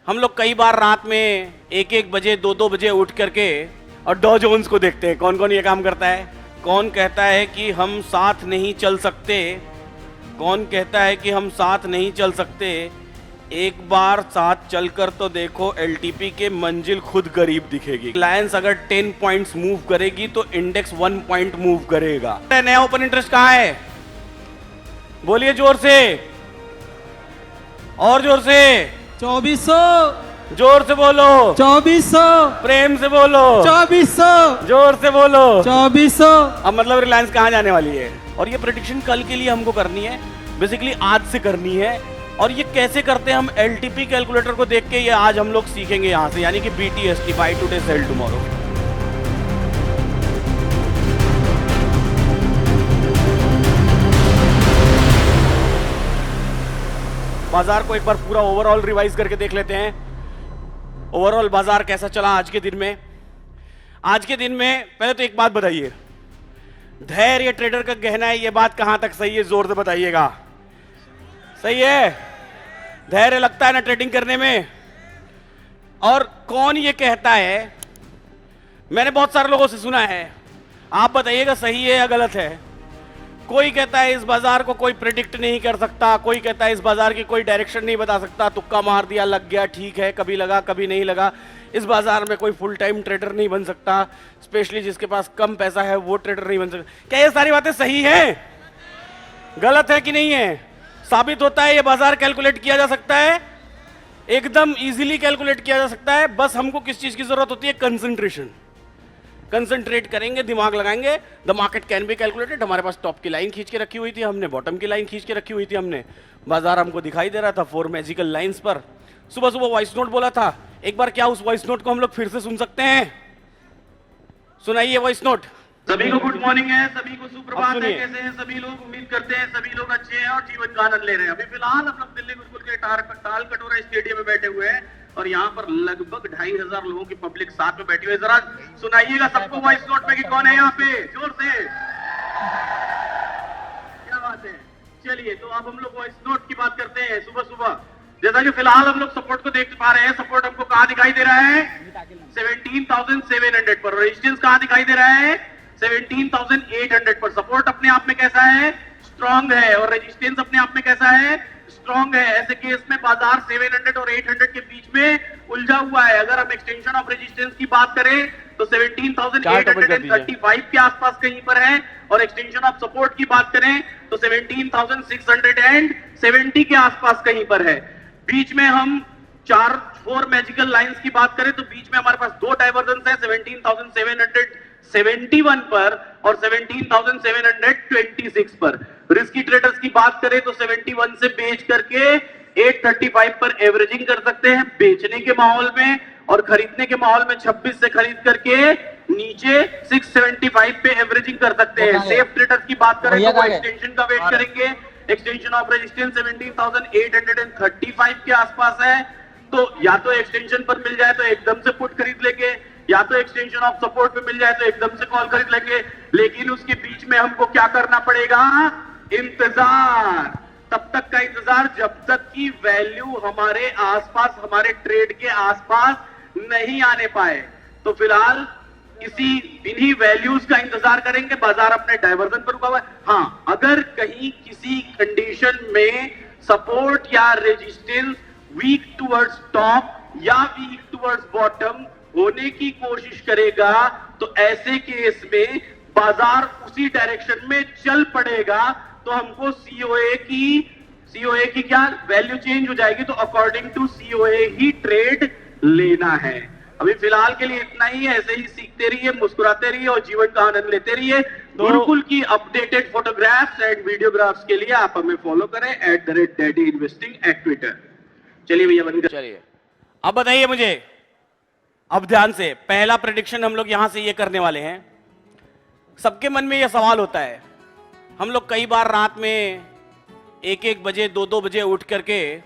हम लोग कई बार रात में 1-1 बजे 2-2 बजे उठ करके और डॉ जोन्स को देखते हैं। कौन कौन ये काम करता है? कौन कहता है कि हम साथ नहीं चल सकते? कौन कहता है कि हम साथ नहीं चल सकते? एक बार साथ चलकर तो देखो, एलटीपी के मंजिल खुद करीब दिखेगी। रिलायंस अगर 10 पॉइंट्स मूव करेगी तो इंडेक्स 1 पॉइंट मूव करेगा। नया ओपन इंटरेस्ट कहाँ है? बोलिए जोर से, और जोर से। 2400। जोर से बोलो। 2400। प्रेम से बोलो। 2400। जोर से बोलो। 2400। अब मतलब रिलायंस कहाँ जाने वाली है? और ये प्रेडिक्शन कल के लिए हमको करनी है, बेसिकली आज से करनी है। और ये कैसे करते हैं हम एलटीपी कैलकुलेटर को देख के, ये आज हम लोग सीखेंगे यहाँ से, यानी कि BTST, buy today sell tomorrow. बाजार को एक बार पूरा ओवरऑल रिवाइज करके देख लेते हैं। ओवरऑल बाजार कैसा चला आज के दिन में? आज के दिन में पहले तो एक बात बताइए, धैर्य ट्रेडर का गहना है, ये बात कहां तक सही है? जोर से बताइएगा। सही है? धैर्य लगता है ना ट्रेडिंग करने में? और कौन ये कहता है? मैंने बहुत सारे लोगों से सुना है, आप बताइएगा सही है या गलत है। कोई कहता है इस बाजार को कोई प्रेडिक्ट नहीं कर सकता, कोई कहता है इस बाजार की कोई डायरेक्शन नहीं बता सकता, तुक्का मार दिया, लग गया, ठीक है, कभी लगा कभी नहीं लगा। इस बाजार में कोई फुल टाइम ट्रेडर नहीं बन सकता, स्पेशली जिसके पास कम पैसा है वो ट्रेडर नहीं बन सकता। क्या ये सारी बातें सही हैं? गलत है कि नहीं है? साबित होता है ये बाजार कैलकुलेट किया जा सकता है, एकदम इजीली कैलकुलेट किया जा सकता है। बस हमको किस चीज की जरूरत होती है? कंसंट्रेशन। कंसंट्रेट करेंगे, दिमाग लगाएंगे। The market can be calculated. हमारे पास टॉप की लाइन खींच के रखी हुई थी हमने, बॉटम की लाइन खींच के रखी हुई थी हमने। बाजार हमको दिखाई दे रहा था 4 मैजिकल लाइंस पर। सुबह सुबह वॉइस नोट बोला था, एक बार क्या उस वॉइस नोट को हम लोग फिर से सुन सकते हैं? सुनाइए वॉइस नोट। सभी को गुड मॉर्निंग है, सभी को सुप्रभात है। कैसे हैं सभी लोग? उम्मीद करते हैं सभी लोग अच्छे हैं और जीवन का आनंद ले रहे हैं। अभी फिलहाल हम लोग दिल्ली गुरुकुल के टाल कटोरा स्टेडियम में बैठे हुए हैं और यहाँ पर लगभग 2500 लोगों की पब्लिक साथ में बैठी हुई है। जरा सुनाइएगा सबको वॉइस नोट में कि कौन है यहाँ पे, जोर से। क्या बात है। चलिए तो अब हम लोग वॉइस नोट की बात करते हैं। सुबह सुबह जैसा कि फिलहाल हम लोग सपोर्ट को देख पा रहे हैं, सपोर्ट हमको कहाँ दिखाई दे रहा है? 17,700 पर। रेजिस्टेंस कहाँ दिखाई दे रहा है? 17,800 पर। सपोर्ट अपने आप में कैसा है? स्ट्रॉन्ग है। और रेजिस्टेंस अपने आप में कैसा है? स्ट्रॉन्ग है। ऐसे केस में बाजार 700 और 800 के बीच में उलझा हुआ है। अगर हम एक्सटेंशन ऑफ रेजिस्टेंस की बात करें तो 17,835 के आसपास कहीं पर है, और एक्सटेंशन ऑफ सपोर्ट की बात करें तो 17,670 के आसपास कहीं पर है। बीच में हम 4 मैजिकल लाइंस की बात करें तो बीच में हमारे पास 2 डाइवर्जेंस है, 17,771 पर और 17,726 पर। रिस्की ट्रेडर्स की बात करें तो 71 से बेच करके 835 पर एवरेजिंग कर सकते हैं बेचने के माहौल में, और खरीदने के माहौल में 26 से खरीद करके नीचे 675 पे एवरेजिंग कर सकते हैं। सेफ ट्रेडर्स की बात करें तो वो एक्सटेंशन का वेट करेंगे। एक्सटेंशन ऑफ रेजिस्टेंस 17,835 के आसपास है, तो या तो एक्सटेंशन पर मिल जाए तो एकदम से पुट खरीद लेंगे, या तो एक्सटेंशन ऑफ सपोर्ट पे मिल जाए तो एकदम से कॉल खरीद लेंगे। लेकिन उसके बीच में हमको क्या करना पड़ेगा? इंतजार। तब तक का इंतजार जब तक की वैल्यू हमारे आसपास, हमारे ट्रेड के आसपास नहीं आने पाए। तो फिलहाल इन्हीं वैल्यूज का इंतजार करेंगे। बाजार अपने डाइवर्जन पर रुका हुआ है। हाँ, अगर कहीं किसी कंडीशन में सपोर्ट या रेजिस्टेंस वीक टुवर्ड्स टॉप या वीक टुवर्ड्स बॉटम होने की कोशिश करेगा तो ऐसे केस में बाजार उसी डायरेक्शन में चल पड़ेगा। तो हमको सीओए की क्या वैल्यू चेंज हो जाएगी, तो अकॉर्डिंग टू सीओए ही ट्रेड लेना है। अभी फिलहाल के लिए इतना ही है। ऐसे ही सीखते रहिए, मुस्कुराते रहिए और जीवन का आनंद लेते रहिए। गुरुकुल की अपडेटेड फोटोग्राफ्स एंड वीडियोग्राफ्स के लिए आप हमें फॉलो करें @daddyinvesting @Twitter। चलिए भैया बंद कर। चलिए अब बताइए मुझे, अब ध्यान से, पहला प्रेडिक्शन हम लोग यहां से ये करने वाले हैं। सबके मन में ये सवाल होता है, हम लोग कई बार रात में 1-1 बजे 2-2 बजे उठ करके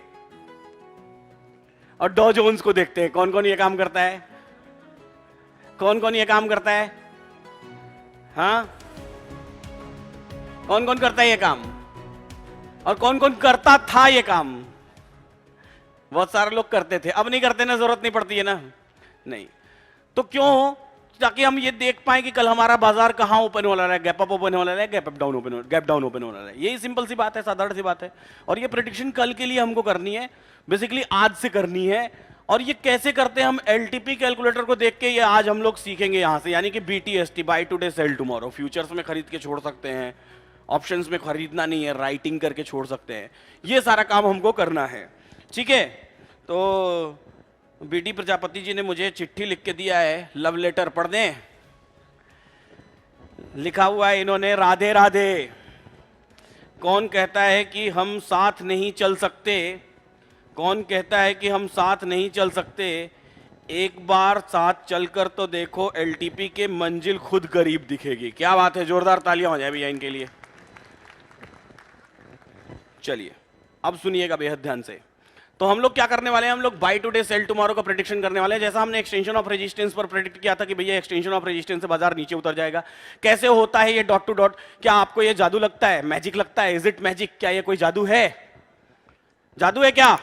और डॉ जोन्स को देखते हैं। कौन कौन ये काम करता है? कौन कौन ये काम करता है? हाँ, कौन कौन करता है ये काम? और कौन कौन करता था ये काम? बहुत सारे लोग करते थे, अब नहीं करते ना, जरूरत नहीं पड़ती है ना। नहीं तो क्यों? ताकि हम ये देख पाए कि कल हमारा बाजार कहाँ ओपन हो रहा है, गैप अप ओपन हो रहा है, गैप डाउन ओपन हो रहा है। यही सिंपल सी बात है, साधारण सी बात है। और ये प्रेडिक्शन कल के लिए हमको करनी है, बेसिकली आज से करनी है। और ये कैसे करते हैं हम एलटीपी कैलकुलेटर को देख के, ये आज हम लोग सीखेंगे यहां से, यानी कि BTST, buy today sell tomorrow. Futures में खरीद के छोड़ सकते हैं, ऑप्शंस में खरीदना नहीं है, राइटिंग करके छोड़ सकते हैं। ये सारा काम हमको करना है, ठीक है। तो बीडी प्रजापति जी ने मुझे चिट्ठी लिख के दिया है, लव लेटर पढ़ दें। लिखा हुआ है इन्होंने, राधे राधे। कौन कहता है कि हम साथ नहीं चल सकते? कौन कहता है कि हम साथ नहीं चल सकते? एक बार साथ चलकर तो देखो, एलटीपी के मंजिल खुद करीब दिखेगी। क्या बात है, जोरदार तालियां हो जाए भैया इनके लिए। चलिए अब सुनिएगा बेहद ध्यान से। तो हम लोग क्या करने वाले हैं, हम लोग बाय टुडे सेल टुमारो का प्रेडिक्शन करने वाले हैं। जैसा हमने एक्सटेंशन ऑफ रेजिस्टेंस पर प्रेडिक्ट किया था कि भैया एक्सटेंशन ऑफ रेजिस्टेंस से बाजार नीचे उतर जाएगा। कैसे होता है ये डॉट टू डॉट? क्या आपको ये जादू लगता है, मैजिक लगता है? Is it magic? क्या ये कोई जादू है? जादू है क्या?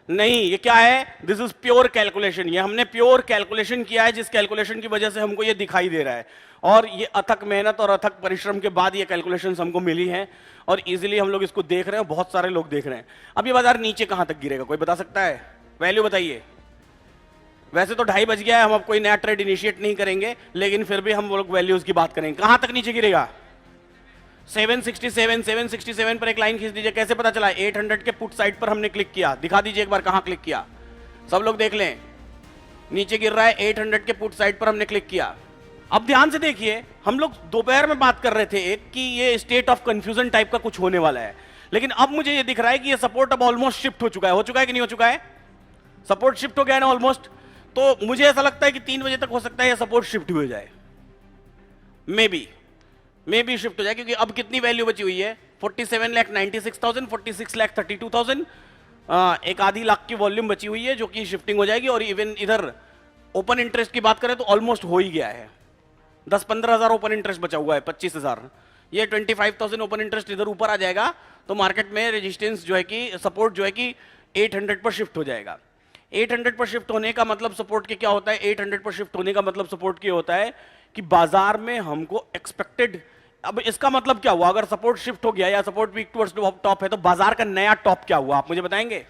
नहीं, ये क्या है? This is pure calculation. ये हमने प्योर कैलकुलेशन किया है, जिस कैलकुलेशन की वजह से हमको ये दिखाई दे रहा है। और ये अथक मेहनत और अथक परिश्रम के बाद ये कैलकुलेशंस हमको मिली हैं, और इजीली हम लोग इसको देख रहे हैं, बहुत सारे लोग देख रहे हैं। अब ये बाजार नीचे कहां तक गिरेगा, कोई बता सकता है? वैल्यू बताइए। वैसे तो 2:30 बज गया है, हम अब कोई नया ट्रेड इनिशिएट नहीं करेंगे, लेकिन फिर भी हम लोग वैल्यूज की बात करेंगे। कहां तक नीचे गिरेगा? 767 पर एक लाइन खींच दीजिए। कैसे पता चला? 800 के पुट साइड पर हमने क्लिक किया। दिखा दीजिए एक बार कहां क्लिक किया, सब लोग देख लें। नीचे गिर रहा है, 800 के पुट साइड पर हमने क्लिक किया। अब ध्यान से देखिए, हम लोग दोपहर में बात कर रहे थे एक कि ये स्टेट ऑफ कंफ्यूजन टाइप का कुछ होने वाला है, लेकिन अब मुझे ये दिख रहा है कि ये सपोर्ट अब ऑलमोस्ट शिफ्ट हो चुका है। हो चुका है कि नहीं हो चुका है? सपोर्ट शिफ्ट हो गया है ना ऑलमोस्ट। तो मुझे ऐसा लगता है कि 3 बजे तक हो सकता है ये सपोर्ट शिफ्ट हो जाए, मे बी शिफ्ट हो जाए। क्योंकि अब कितनी वैल्यू बची हुई है? 47,96,000, 46,32,000, एक आधी लाख की वॉल्यूम बची हुई है जो कि शिफ्टिंग हो जाएगी। और इवन इधर ओपन इंटरेस्ट की बात करें तो ऑलमोस्ट हो ही गया है। 10-15 हजार ओपन इंटरेस्ट बचा हुआ है, 25,000। ये 25,000 ओपन इंटरेस्ट इधर ऊपर आ जाएगा तो मार्केट में रेजिस्टेंस जो है कि सपोर्ट जो है कि 800 पर शिफ्ट हो जाएगा। 800 पर शिफ्ट होने का मतलब सपोर्ट के क्या होता है? 800 पर शिफ्ट होने का मतलब सपोर्ट के होता है कि बाजार में हमको एक्सपेक्टेड, अब इसका मतलब क्या हुआ? अगर सपोर्ट शिफ्ट हो गया या सपोर्ट वीक टुवर्ड्स टॉप है तो बाजार का नया टॉप क्या हुआ, आप मुझे बताएंगे?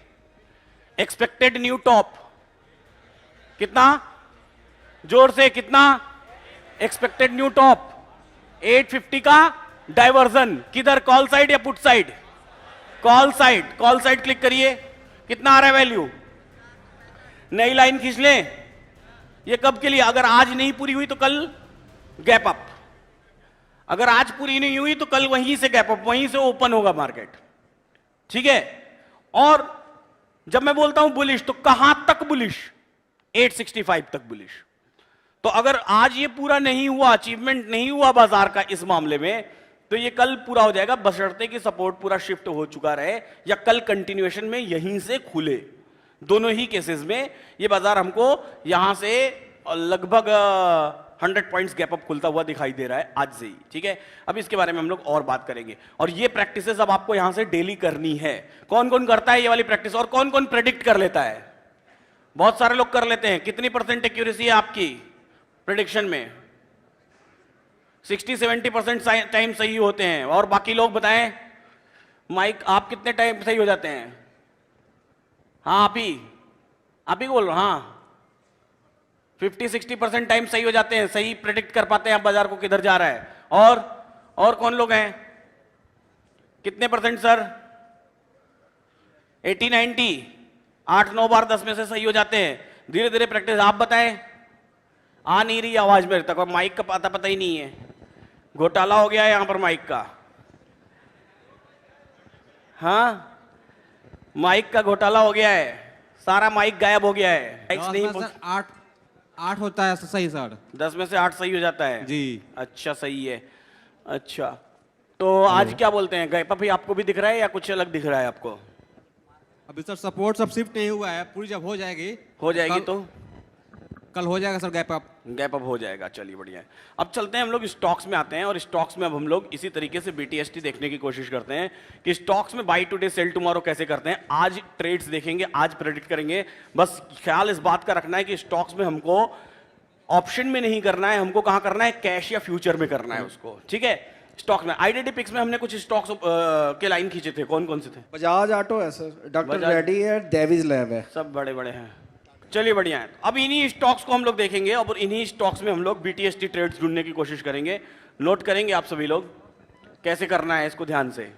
एक्सपेक्टेड न्यू टॉप कितना? जोर से कितना? एक्सपेक्टेड न्यू टॉप 850 का डाइवर्जन। किधर? कॉल साइड या put side? Call side. Call side click करिए, कितना आ रहा है वैल्यू? नई लाइन खींच लें। ये कब के लिए? अगर आज नहीं पूरी हुई तो कल गैप अप, अगर आज पूरी नहीं हुई तो कल वहीं से गैप अप, वहीं से ओपन होगा मार्केट, ठीक है। और जब मैं बोलता हूं बुलिश तो कहां तक बुलिश? 865 तक बुलिश। तो अगर आज ये पूरा नहीं हुआ, अचीवमेंट नहीं हुआ बाजार का इस मामले में, तो ये कल पूरा हो जाएगा, बशर्ते कि सपोर्ट पूरा शिफ्ट हो चुका रहे या कल कंटिन्यूएशन में यहीं से खुले। दोनों ही केसेस में ये बाजार हमको यहां से लगभग 100 पॉइंट्स गैप अप खुलता हुआ दिखाई दे रहा है आज से ही, ठीक है। अब इसके बारे में हम लोग और बात करेंगे, और ये प्रैक्टिसेस अब आपको यहां से डेली करनी है। कौन कौन करता है ये वाली प्रैक्टिस, और कौन कौन प्रेडिक्ट कर लेता है? बहुत सारे लोग कर लेते हैं। कितनी % एक्यूरेसी है आपकी प्रेडिक्शन में? 60-70% टाइम सही होते हैं। और बाकी लोग बताएं, माइक आप कितने टाइम सही हो जाते हैं? हाँ आप ही बोल रहे हो। हाँ 50-60% टाइम सही हो जाते हैं, सही प्रेडिक्ट कर पाते हैं आप बाजार को किधर जा रहा है। और कौन लोग हैं? कितने % सर? 80-90, 8-9 बार 10 में से सही हो जाते हैं। धीरे धीरे प्रैक्टिस। आप बताएं, आ नहीं रही आवाज मेरे तक, और माइक का पता ही नहीं है। घोटाला हो गया है यहां पर माइक का। हाँ माइक का घोटाला हो गया है, सारा माइक गायब हो गया है। नहीं 8 होता है सही सर। 10 में से 8 सही हो जाता है जी। अच्छा सही है। अच्छा तो आज क्या बोलते हैं, गैप अप ही आपको भी दिख रहा है या कुछ अलग दिख रहा है आपको? अभी सर सपोर्ट सब शिफ्ट नहीं हुआ है, पूरी जब हो जाएगी तो कल हो जाएगा sir gap up. Gap up हो जाएगा, चलिए बढ़िया है। अब चलते हैं हम लोग स्टॉक्स में आते हैं, और स्टॉक्स में अब हम लोग इसी तरीके से BTST देखने की कोशिश करते हैं कि स्टॉक्स में बाई टुडे सेल टुमारो कैसे करते हैं। आज ट्रेड्स देखेंगे, आज प्रेडिक्ट करेंगे। बस ख्याल इस बात का रखना है कि स्टॉक्स में हमको ऑप्शन में नहीं करना है, हमको कहां करना है, कैश या फ्यूचर में करना है उसको, ठीक है। स्टॉक्स में आईडीडी पिक्स में हमने कुछ स्टॉक्स के लाइन खींचे थे, कौन कौन से थे? बजाज ऑटो है सर, डॉक्टर बजाज- रेड्डी है, डेविज लैब है। सब बड़े बड़े हैं, चलिए बढ़िया है। अब इन्हीं स्टॉक्स को हम लोग देखेंगे और इन्हीं स्टॉक्स में हम लोग BTST ट्रेड्स ढूंढने की कोशिश करेंगे। नोट करेंगे आप सभी लोग कैसे करना है इसको ध्यान से।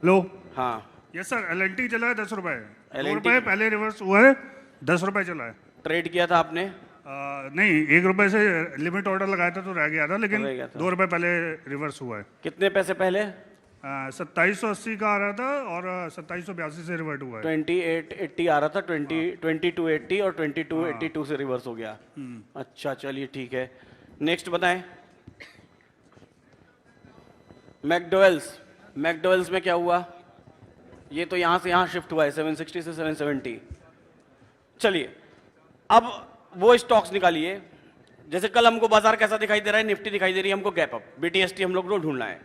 लो हाँ, यस सर, एलएनटी चला है 10 रुपए, 2 LNT रुपए पहले रिवर्स हुआ है, 10 रुपए चला है। ट्रेड किया था आपने? नहीं, 1 रुपए से लिमिट ऑर्डर लगाया था तो रह गया था, लेकिन रह गया था। 2 रुपए पहले रिवर्स हुआ है। कितने पैसे पहले? 2780 का आ रहा था और 2782 से रिवर्ट हुआ है। 2880 आ रहा था, 2280 और 2282 से रिवर्स हो गया। अच्छा चलिए ठीक है, नेक्स्ट बताएं। मैकडोवेल्स में क्या हुआ? ये तो यहां से यहां शिफ्ट हुआ है, 760 से 770। चलिए अब वो स्टॉक्स निकालिए। जैसे कल हमको बाजार कैसा दिखाई दे रहा है, निफ्टी दिखाई दे रही है हमको गैप अप। BTST हम लोग को ढूंढना है।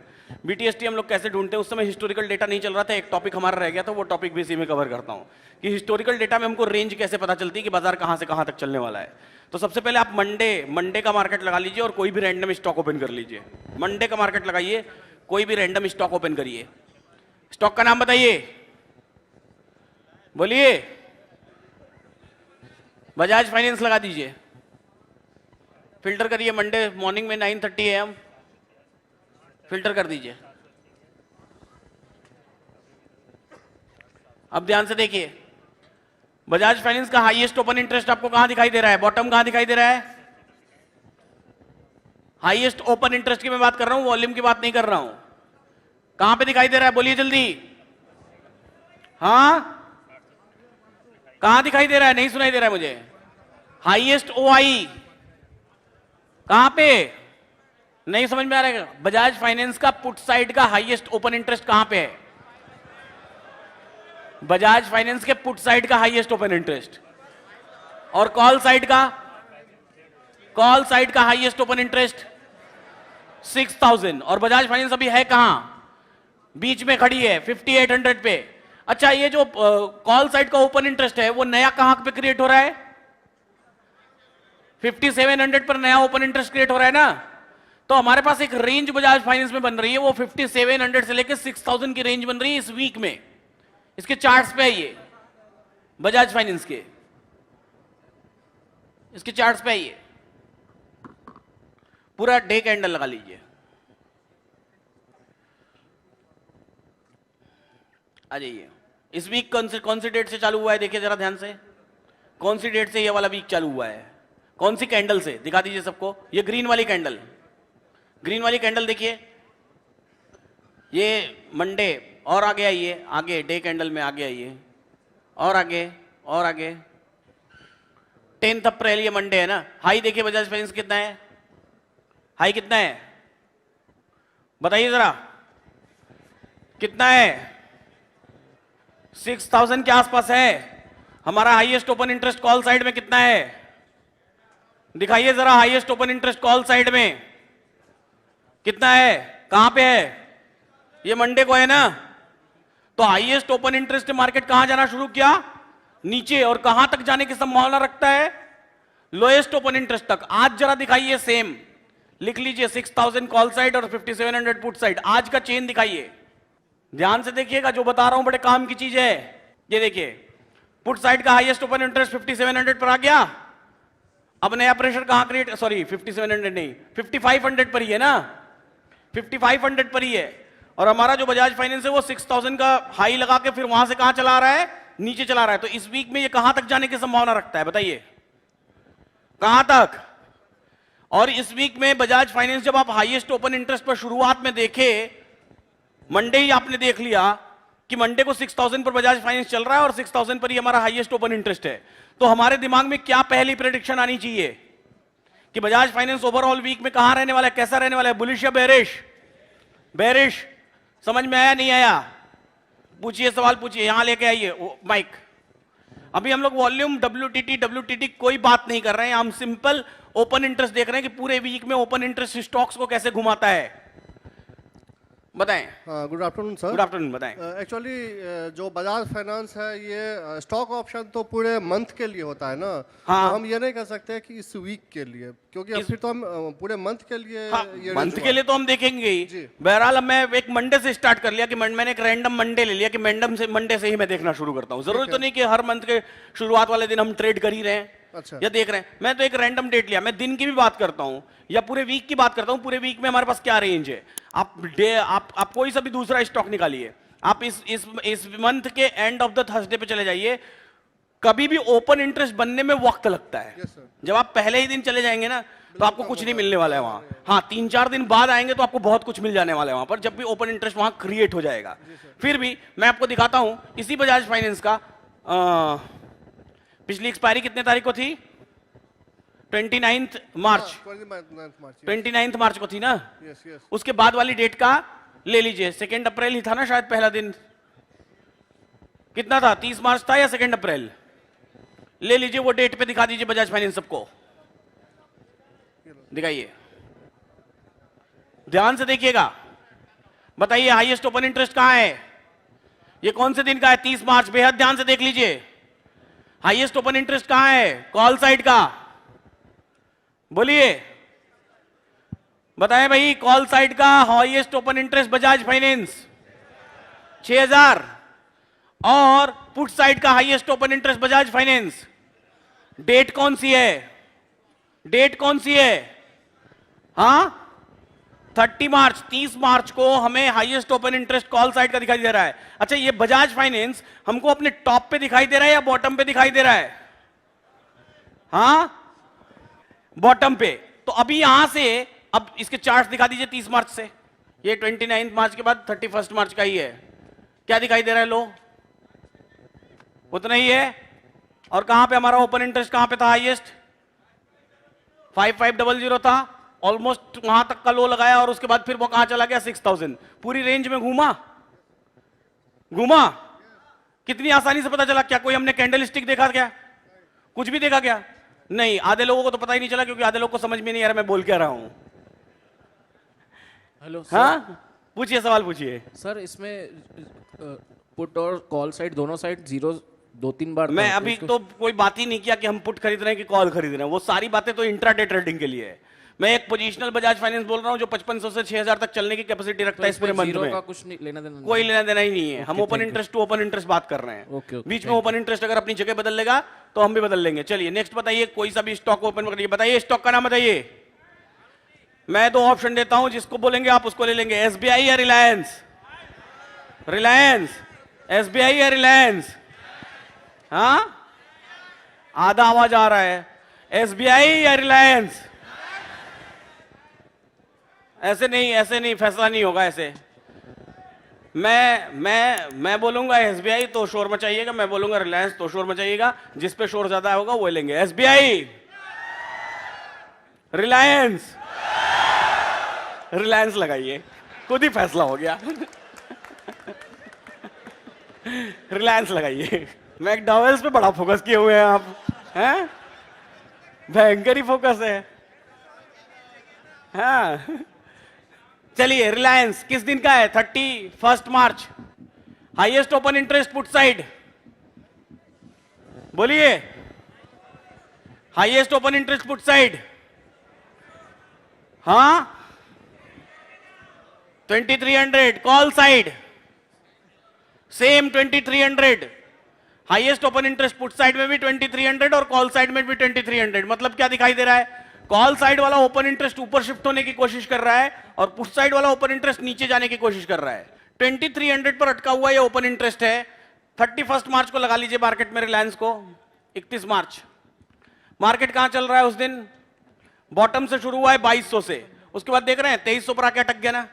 BTST हम लोग कैसे ढूंढते हैं? उस समय हिस्टोरिकल डेटा नहीं चल रहा था, एक टॉपिक हमारा रह गया था, वो टॉपिक भी इसी में कवर करता हूं कि हिस्टोरिकल डेटा में हमको रेंज कैसे पता चलती है कि बाजार कहां से कहां तक चलने वाला है। तो सबसे पहले आप मंडे का मार्केट लगा लीजिए और कोई भी रैंडम स्टॉक ओपन कर लीजिए। मंडे का मार्केट लगाइए, कोई भी रैंडम स्टॉक ओपन करिए। स्टॉक का नाम बताइए, बोलिए। बजाज फाइनेंस लगा दीजिए, फिल्टर करिए। मंडे मॉर्निंग में 9:30 AM फिल्टर कर दीजिए। अब ध्यान से देखिए, बजाज फाइनेंस का हाईएस्ट ओपन इंटरेस्ट आपको कहां दिखाई दे रहा है? बॉटम कहां दिखाई दे रहा है? हाईएस्ट ओपन इंटरेस्ट की मैं बात कर रहा हूं, वॉल्यूम की बात नहीं कर रहा हूं। कहां पे दिखाई दे रहा है? बोलिए जल्दी। हाँ, कहां दिखाई दे रहा है? नहीं सुनाई दे रहा है मुझे। हाईएस्ट OI कहां पे? नहीं समझ में आ रहा है। बजाज फाइनेंस का पुट साइड का हाईएस्ट ओपन इंटरेस्ट कहां पे है? बजाज फाइनेंस के पुट साइड का हाईएस्ट ओपन इंटरेस्ट। और कॉल साइड का हाईएस्ट ओपन इंटरेस्ट 6000। और बजाज फाइनेंस अभी है कहां? बीच में खड़ी है 5800 पे। अच्छा, ये जो कॉल साइड का ओपन इंटरेस्ट है वो नया कहां पे क्रिएट हो रहा है? 5700 पर नया ओपन इंटरेस्ट क्रिएट हो रहा है ना। तो हमारे पास एक रेंज बजाज फाइनेंस में बन रही है, वो 5700 से लेकर 6000 की रेंज बन रही है इस वीक में। इसके चार्ट्स पे है ये, बजाज फाइनेंस के इसके चार्ट्स पे है ये। पूरा डे कैंडल लगा लीजिए। आ जाइए। इस वीक कौन सी डेट से चालू हुआ है? देखिए जरा ध्यान से, कौन सी डेट से ये वाला वीक चालू हुआ है? कौन सी कैंडल से? दिखा दीजिए सबको। ये ग्रीन वाली कैंडल देखिए, ये मंडे। और आगे आइए, आगे डे कैंडल में आगे आइए, और आगे 10 अप्रैल, ये मंडे है ना। हाई देखिए बजाज फाइनेंस कितना है? हाई कितना है बताइए जरा, कितना है? 6000 के आसपास है। हमारा highest open interest call side में कितना है? दिखाइए जरा, highest open interest call side में कितना है? कहां पे है? ये मंडे को है ना। तो हाईएस्ट ओपन इंटरेस्ट मार्केट कहां जाना शुरू किया? नीचे। और कहां तक जाने की संभावना रखता है? लोएस्ट ओपन इंटरेस्ट तक। आज जरा दिखाइए, सेम लिख लीजिए, 6000 कॉल साइड और 5700 पुट साइड। आज का चेन दिखाइए, ध्यान से देखिएगा, जो बता रहा हूं बड़े काम की चीज है। ये देखिए, पुट साइड का हाईएस्ट ओपन इंटरेस्ट 5700 पर आ गया। अब नया प्रेशर कहां क्रिएट, सॉरी 5700 नहीं, 5500 पर ही है ना, 5500 पर ही है। और हमारा जो बजाज फाइनेंस है वो 6000 का हाई लगा के फिर वहां से कहां चला रहा है? नीचे चला रहा है। तो इस वीक में ये कहां तक जाने की संभावना रखता है बताइए, कहां तक? और इस वीक में बजाज फाइनेंस जब आप हाईएस्ट ओपन इंटरेस्ट पर शुरुआत में देखे, मंडे ही आपने देख लिया कि मंडे को 6000 पर बजाज फाइनेंस चल रहा है और 6000 पर ही हमारा हाईएस्ट ओपन इंटरेस्ट है। तो हमारे दिमाग में क्या पहली प्रेडिक्शन आनी चाहिए कि बजाज फाइनेंस ओवरऑल वीक में कहां रहने वाला है, कैसा रहने वाला है? बुलिश या बेरिश? बेरिश। समझ में आया नहीं आया? पूछिए, सवाल पूछिए, यहां लेके आइए माइक। अभी हम लोग वॉल्यूम डब्ल्यूटीटी कोई बात नहीं कर रहे हैं, हम सिंपल ओपन इंटरेस्ट देख रहे हैं कि पूरे वीक में ओपन इंटरेस्ट स्टॉक्स को कैसे घुमाता है। बताएं। Good afternoon sir. Good afternoon, बताएं। एक्चुअली जो बजाज फाइनेंस है ये स्टॉक ऑप्शन तो पूरे मंथ के लिए होता है ना। हाँ। तो हम ये नहीं कह सकते कि इस वीक के लिए, क्योंकि अब फिर तो हम पूरे मंथ के लिए हाँ, ये मंथ के लिए तो हम देखेंगे ही। जी। बहरहाल अब मैं एक मंडे से स्टार्ट कर लिया कि मैंने एक रैंडम मंडे ले लिया कि मंडे से ही मैं देखना शुरू करता हूँ। जरूरी तो नहीं कि हर मंथ के शुरुआत वाले दिन हम ट्रेड कर ही रहे हैं अच्छा। या देख रहे हैं। मैं तो एक रैंडम डेट लिया, मैं दिन की भी बात करता हूँ या पूरे वीक की बात करता हूँ। पूरे वीक में हमारे पास क्या रेंज है, आप कोई सा भी दूसरा स्टॉक निकालिए, आप इस मंथ के एंड ऑफ द थर्सडे पे चले जाइए, कभी भी ओपन इंटरेस्ट बनने में वक्त लगता है। Yes, sir. जब आप पहले ही दिन चले जाएंगे ना तो आपको कुछ नहीं मिलने वाला है वहां। हाँ, 3-4 दिन बाद आएंगे तो आपको बहुत कुछ मिल जाने वाला है वहां पर, जब भी ओपन इंटरेस्ट वहां क्रिएट हो जाएगा। फिर भी मैं आपको दिखाता हूं इसी बजाज फाइनेंस का पिछली एक्सपायरी कितने तारीख को थी? 29 मार्च। 29 मार्च को थी ना। Yes yes. उसके बाद वाली डेट का ले लीजिए, 2 अप्रैल ही था ना शायद पहला दिन। कितना था, 30 मार्च था या 2 अप्रैल? ले लीजिए वो डेट पे दिखा दीजिए बजाज फाइनेंस सबको, दिखाइए, ध्यान से देखिएगा, बताइए हाईएस्ट ओपन इंटरेस्ट कहां है? ये कौन से दिन का है? 30 मार्च। बेहद ध्यान से देख लीजिए, हाईएस्ट ओपन इंटरेस्ट कहां है? कॉल साइड का, बोलिए, बताएं भाई, कॉल साइड का highest open interest Bajaj Finance 6000, और पुट साइड का highest open interest Bajaj Finance. Date कौन सी है? डेट कौन सी है? हाँ, 30 मार्च, 30 मार्च को हमें highest open interest call side का दिखाई दे रहा है। अच्छा, ये बजाज फाइनेंस हमको अपने टॉप पे दिखाई दे रहा है या बॉटम पे दिखाई दे रहा है? हाँ, बॉटम पे। तो अभी यहां से अब इसके चार्ट दिखा दीजिए 30 मार्च से। ये 29 मार्च के बाद 31 मार्च का ही है। क्या दिखाई दे रहा है? लो, उतना ही है। और कहां पे हमारा ओपन इंटरेस्ट कहां पे था हाईएस्ट? 5500 था, ऑलमोस्ट वहां तक का लो लगाया, और उसके बाद फिर वो कहां चला गया? 6000। पूरी रेंज में घूमा। कितनी आसानी से पता चला? क्या कोई हमने कैंडल स्टिक देखा क्या? कुछ भी देखा क्या? नहीं। आधे लोगों को तो पता ही नहीं चला, क्योंकि आधे लोगों को समझ में नहीं आ रहा मैं बोल क्या रहा हूं। हेलो हाँ, पूछिए, सवाल पूछिए सर। इसमें पुट और कॉल साइड दोनों साइड जीरो 2-3 बार मैं अभी तो कोई बात ही नहीं किया कि हम पुट खरीद रहे हैं कि कॉल खरीद रहे हैं। वो सारी बातें तो इंट्राडे ट्रेडिंग के लिए है। मैं एक पोजिशनल बजाज फाइनेंस बोल रहा हूं जो 5500 से 6000 तक चलने की कैपेसिटी रखता है इस पूरे मंथ में। का कुछ नहीं लेना देना, कोई लेना देना ही नहीं है। हम open interest to open interest बात कर रहे हैं। ओके, बीच में ओपन इंटरेस्ट अगर अपनी जगह बदल लेगा तो हम भी बदल लेंगे। चलिए नेक्स्ट बताइए, कोई सा भी स्टॉक ओपन करिए, बताइए स्टॉक का नाम बताइए। मैं 2 ऑप्शन देता हूं, जिसको बोलेंगे आप उसको ले लेंगे। एसबीआई या रिलायंस? रिलायंस। एसबीआई या रिलायंस? हाँ, आधा आवाज आ रहा है। एसबीआई या रिलायंस? ऐसे नहीं फैसला नहीं होगा ऐसे। मैं बोलूंगा एसबीआई तो शोर मचाइएगा, मैं बोलूंगा रिलायंस तो शोर मचाइएगा। जिस पे शोर ज्यादा होगा वो लेंगे। एसबीआई, रिलायंस? रिलायंस लगाइए, खुद ही फैसला हो गया। रिलायंस लगाइए। मैकडॉवेल्स पे बड़ा फोकस किए हुए हैं आप, हैं? भयंकर ही फोकस है। हाँ, चलिए रिलायंस किस दिन का है? 31 March. Highest open interest put side, बोलिए। Highest open interest put side, हाँ, 2300। Call side same 2300। Highest open interest put side में भी 2300 और कॉल साइड में भी 2300। मतलब क्या दिखाई दे रहा है? कॉल साइड वाला ओपन इंटरेस्ट ऊपर शिफ्ट होने की कोशिश कर रहा है और पुट साइड वाला ओपन इंटरेस्ट नीचे जाने की कोशिश कर रहा है। 2300 पर अटका हुआ ये ओपन इंटरेस्ट है। 31 मार्च को लगा लीजिए मार्केट में रिलायंस को। 31 मार्च मार्केट कहां चल रहा है उस दिन? बॉटम से शुरू हुआ है 2200 से, उसके बाद देख रहे हैं 2300 पर आके अटक गया ना।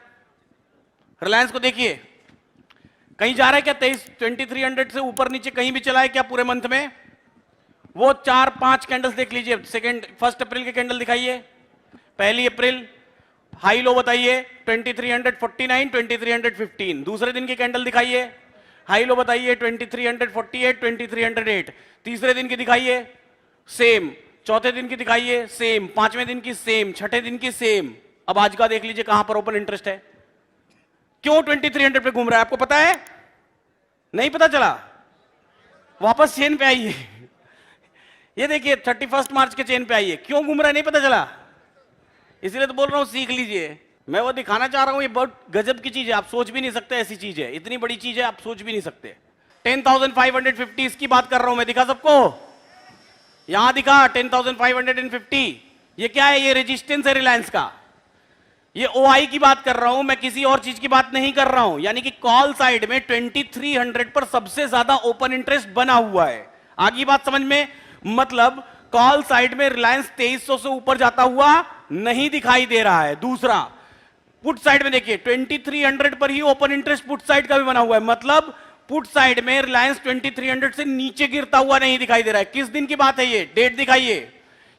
रिलायंस को देखिए, कहीं जा रहा है क्या? 2300 से ऊपर नीचे कहीं भी चला है क्या पूरे मंथ में? वो 4-5 कैंडल्स देख लीजिए। 1 अप्रैल के कैंडल दिखाइए, 1 अप्रैल हाई लो बताइए 2349, 2315। दूसरे दिन की कैंडल दिखाइए, हाई लो बताइए 2348, 2308। तीसरे दिन की दिखाइए सेम, चौथे दिन की दिखाइए सेम, पांचवें दिन की सेम, छठे दिन की सेम। अब आज का देख लीजिए कहां पर ओपन इंटरेस्ट है, क्यों 2300 पे घूम रहा है, आपको पता है? नहीं पता चला? वापस चेन पे आइए, ये देखिए 31 मार्च के चेन पे आइए, क्यों घूम रहा है नहीं पता चला? इसलिए तो बोल रहा हूं सीख लीजिए। मैं वो दिखाना चाह रहा हूं, ये बहुत गजब की चीज है, आप सोच भी नहीं सकते ऐसी चीज है, इतनी बड़ी चीज है आप सोच भी नहीं सकते। 10,550 इसकी बात कर रहा हूं मैं, दिखा सबको? यहां दिखा 10,550। ये क्या है? ये रेजिस्टेंस है रिलायंस का। ये ओआई की बात कर रहा हूं मैं, किसी और चीज की बात नहीं कर रहा हूं। यानी कि कॉल साइड में 2300 पर सबसे ज्यादा ओपन इंटरेस्ट बना हुआ है। आगे बात समझ में? मतलब कॉल साइड में रिलायंस 2300 से ऊपर जाता हुआ नहीं दिखाई दे रहा है। दूसरा, पुट साइड में देखिए 2300 पर ही ओपन इंटरेस्ट पुट साइड का भी बना हुआ है। मतलब पुट साइड में रिलायंस 2300 से नीचे गिरता हुआ नहीं दिखाई दे रहा है। किस दिन की बात है ये? डेट दिखाइए।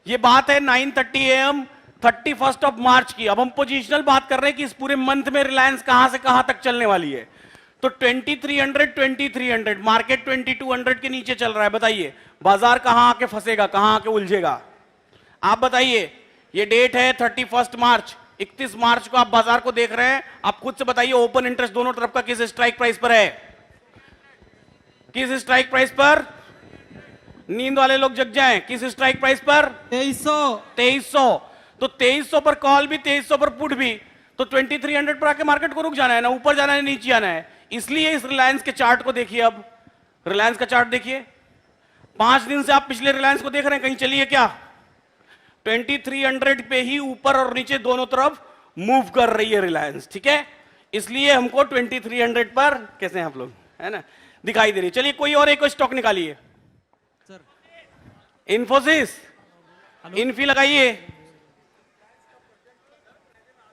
ये बात है 9:30 AM 31 ऑफ मार्च की। अब हम पोजिशनल बात कर रहे हैं कि इस पूरे मंथ में रिलायंस कहां से कहां तक चलने वाली है। तो 2300 मार्केट 2200 के नीचे चल रहा है। बताइए बाजार कहां आके फंसेगा, कहां आके उलझेगा? आप बताइए। ये डेट है 31 मार्च, 31 मार्च को आप बाजार को देख रहे हैं। आप खुद से बताइए ओपन इंटरेस्ट दोनों तरफ का किस स्ट्राइक प्राइस पर है? किस स्ट्राइक प्राइस पर? नींद वाले लोग जग जाएं। किस स्ट्राइक प्राइस पर? 2300। तो 2300 पर कॉल भी, 2300 पर पुट भी। तो 2300 पर आके मार्केट को रुक जाना है ना, ऊपर जाना है नीचे जाना है। इसलिए इस रिलायंस के चार्ट को देखिए। अब रिलायंस का चार्ट देखिए, 5 दिन से आप पिछले रिलायंस को देख रहे हैं, कहीं चलिए क्या? 2300 पे ही ऊपर और नीचे दोनों तरफ मूव कर रही है रिलायंस। ठीक है, इसलिए हमको 2300 पर, कैसे हैं आप लोग, है ना, दिखाई दे रही। चलिए कोई और एक स्टॉक निकालिए। सर इंफोसिस, इन्फी लगाइए,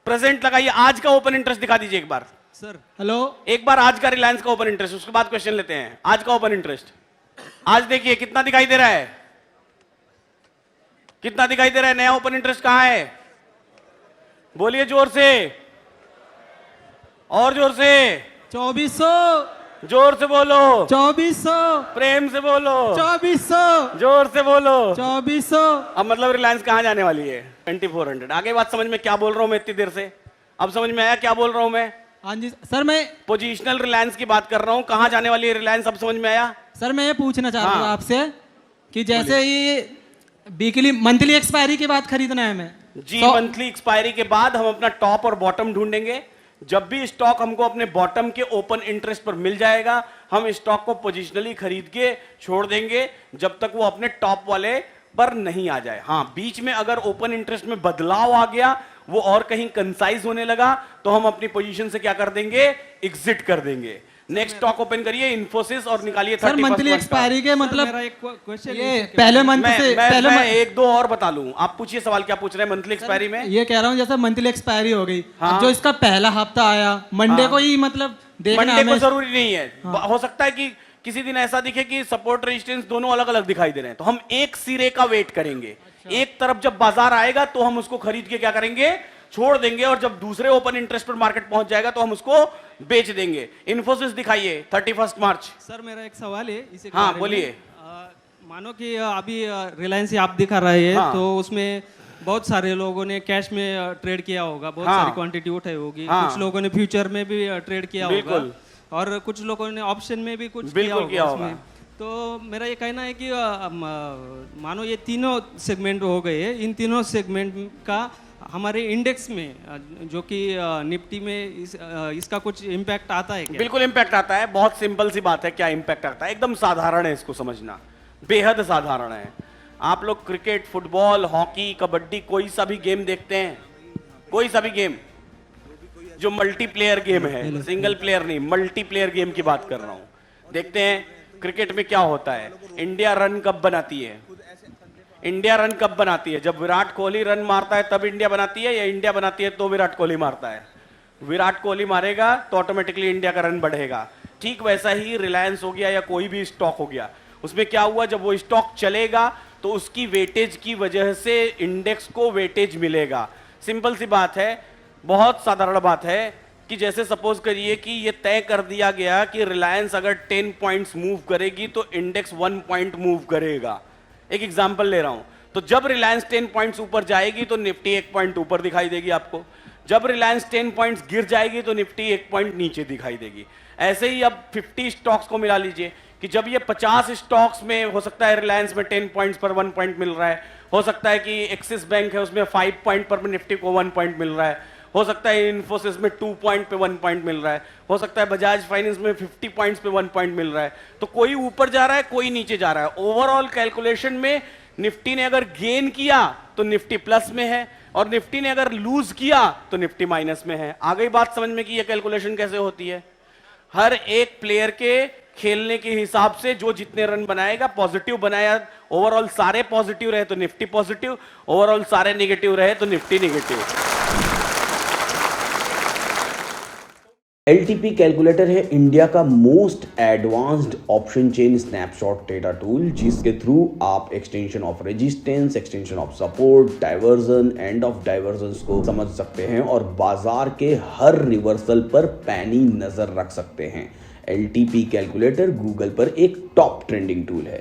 प्रेजेंट लगाइए। आज का ओपन इंटरेस्ट दिखा दीजिए एक बार। सर हेलो, एक बार आज का रिलायंस का ओपन इंटरेस्ट, उसके बाद क्वेश्चन लेते हैं। आज का ओपन इंटरेस्ट आज देखिए कितना दिखाई दे रहा है, कितना दिखाई दे रहा है? नया ओपन इंटरेस्ट कहां है? बोलिए जोर से, और जोर से, 2400, जोर से बोलो, 2400, प्रेम से बोलो, 2400, जोर से बोलो। 2400। अब मतलब रिलायंस कहां जाने वाली है? 2400। आगे बात समझ में? क्या बोल रहा हूं मैं इतनी देर से? अब समझ में आया क्या बोल रहा हूं मैं? हाँ जी सर, मैं पोजिशनल रिलायंस की बात कर रहा हूं, कहां जाने वाली है रिलायंस? अब समझ में आया? सर मैं ये पूछना चाह रहा था हाँ। आपसे कि जैसे ये वीकली मंथली एक्सपायरी के बाद खरीदना है हमें जी। मंथली एक्सपायरी के बाद हम अपना टॉप और बॉटम ढूंढेंगे। जब भी स्टॉक हमको अपने बॉटम के ओपन इंटरेस्ट पर मिल जाएगा, हम स्टॉक को पोजिशनली खरीद के छोड़ देंगे जब तक वो अपने टॉप वाले पर नहीं आ जाए। हाँ, बीच में अगर ओपन इंटरेस्ट में बदलाव आ गया, वो और कहीं कंसाइज होने लगा, तो हम अपनी पोजीशन से क्या कर देंगे? एग्जिट कर देंगे। नेक्स्ट स्टॉक ओपन करिए इन्फोसिस और निकालिए सर 31 मंथली मंथ का। एक्सपायरी के मतलब मेरा एक क्वेश्चन ये पहले मंथ से पहले मैं एक दो और बता लूं। आप पूछिए सवाल, क्या पूछ रहे हैं मंथली एक्सपायरी में? ये कह रहा हूँ जैसे मंथली एक्सपायरी हो गई, हाँ। अब जो इसका पहला हफ्ता आया मंडे हाँ। को ही मतलब देखना मंडे को हमें। जरूरी नहीं है, हो सकता है कि किसी दिन ऐसा दिखे कि सपोर्ट रेजिस्टेंस दोनों अलग अलग दिखाई दे रहे हैं, तो हम एक सिरे का वेट करेंगे। एक तरफ जब बाजार आएगा तो हम उसको खरीद के क्या करेंगे? छोड़ देंगे, और जब दूसरे ओपन इंटरेस्ट पर मार्केट पहुंच जाएगा तो हम उसको बेच देंगे। इन्फोसिस दिखाइए 31 मार्च। सर मेरा एक सवाल है इसी के हाँ, बारे में। बोलिए। मानो कि अभी रिलायंस आप दिखा रहे हैं, हाँ। तो उसमें बहुत सारे लोगों ने कैश में ट्रेड किया होगा, बहुत हाँ। सारी क्वांटिटी उठाई होगी, हाँ। कुछ लोगों ने फ्यूचर में भी ट्रेड किया होगा, बिल्कुल। और कुछ लोगों ने ऑप्शन में भी कुछ बिल्कुल किया होगा। उसमें। तो मेरा ये कहना है कि मानो ये तीनों सेगमेंट हो गए, इन तीनों सेगमेंट का हमारे इंडेक्स में जो कि निफ्टी में इसका कुछ इम्पैक्ट आता है क्या? बिल्कुल इंपैक्ट आता है। बहुत सिंपल सी बात है, क्या इंपैक्ट आता है? एकदम साधारण है, इसको समझना बेहद साधारण है। आप लोग क्रिकेट, फुटबॉल, हॉकी, कबड्डी, कोई सा भी गेम देखते हैं, कोई सा भी गेम जो मल्टीप्लेयर गेम है, सिंगल प्लेयर नहीं, मल्टीप्लेयर गेम की बात कर रहा हूं। देखते हैं क्रिकेट में क्या होता है, इंडिया रन कब बनाती है? इंडिया रन कब बनाती है? जब विराट कोहली रन मारता है तब इंडिया बनाती है, या इंडिया बनाती है तो विराट कोहली मारता है? विराट कोहली मारेगा तो ऑटोमेटिकली इंडिया का रन बढ़ेगा। ठीक वैसा ही रिलायंस हो गया या कोई भी स्टॉक हो गया, उसमें क्या हुआ, जब वो स्टॉक चलेगा तो उसकी वेटेज की वजह से इंडेक्स को वेटेज मिलेगा। सिंपल सी बात है, बहुत साधारण बात है। कि जैसे सपोज करिए कि ये तय कर दिया गया कि रिलायंस अगर 10 पॉइंट्स मूव करेगी तो इंडेक्स 1 पॉइंट मूव करेगा। एक एग्जांपल ले रहा हूं, तो जब रिलायंस 10 पॉइंट्स ऊपर जाएगी तो निफ्टी 1 पॉइंट ऊपर दिखाई देगी आपको, जब रिलायंस 10 पॉइंट्स गिर जाएगी तो निफ्टी 1 पॉइंट नीचे दिखाई देगी। ऐसे ही अब 50 स्टॉक्स को मिला लीजिए कि जब ये 50 स्टॉक्स में हो सकता है रिलायंस में 10 पॉइंट्स पर 1 पॉइंट मिल रहा है, हो सकता है कि एक्सिस बैंक है उसमें 5 पॉइंट पर निफ्टी को 1 पॉइंट मिल रहा है, हो सकता है इन्फोसिस में 2 पॉइंट पे 1 पॉइंट मिल रहा है, हो सकता है बजाज फाइनेंस में 50 पॉइंट्स पे 1 पॉइंट मिल रहा है। तो कोई ऊपर जा रहा है, कोई नीचे जा रहा है। ओवरऑल कैलकुलेशन में निफ्टी ने अगर गेन किया तो निफ्टी प्लस में है, और निफ्टी ने अगर लूज किया तो निफ्टी माइनस में है। आ गई बात समझ में कि यह कैलकुलेशन कैसे होती है। हर एक प्लेयर के खेलने के हिसाब से जो जितने रन बनाएगा, पॉजिटिव बनाया, ओवरऑल सारे पॉजिटिव रहे तो निफ्टी पॉजिटिव, ओवरऑल सारे नेगेटिव रहे तो निफ्टी नेगेटिव। LTP कैलकुलेटर है इंडिया का most advanced option chain snapshot data tool, जिसके थ्रू आप extension of resistance, extension of support, diversion, end of diversion को समझ सकते हैं और बाजार के हर रिवर्सल पर पैनी नजर रख सकते हैं। LTP कैलकुलेटर गूगल पर एक टॉप ट्रेंडिंग टूल है।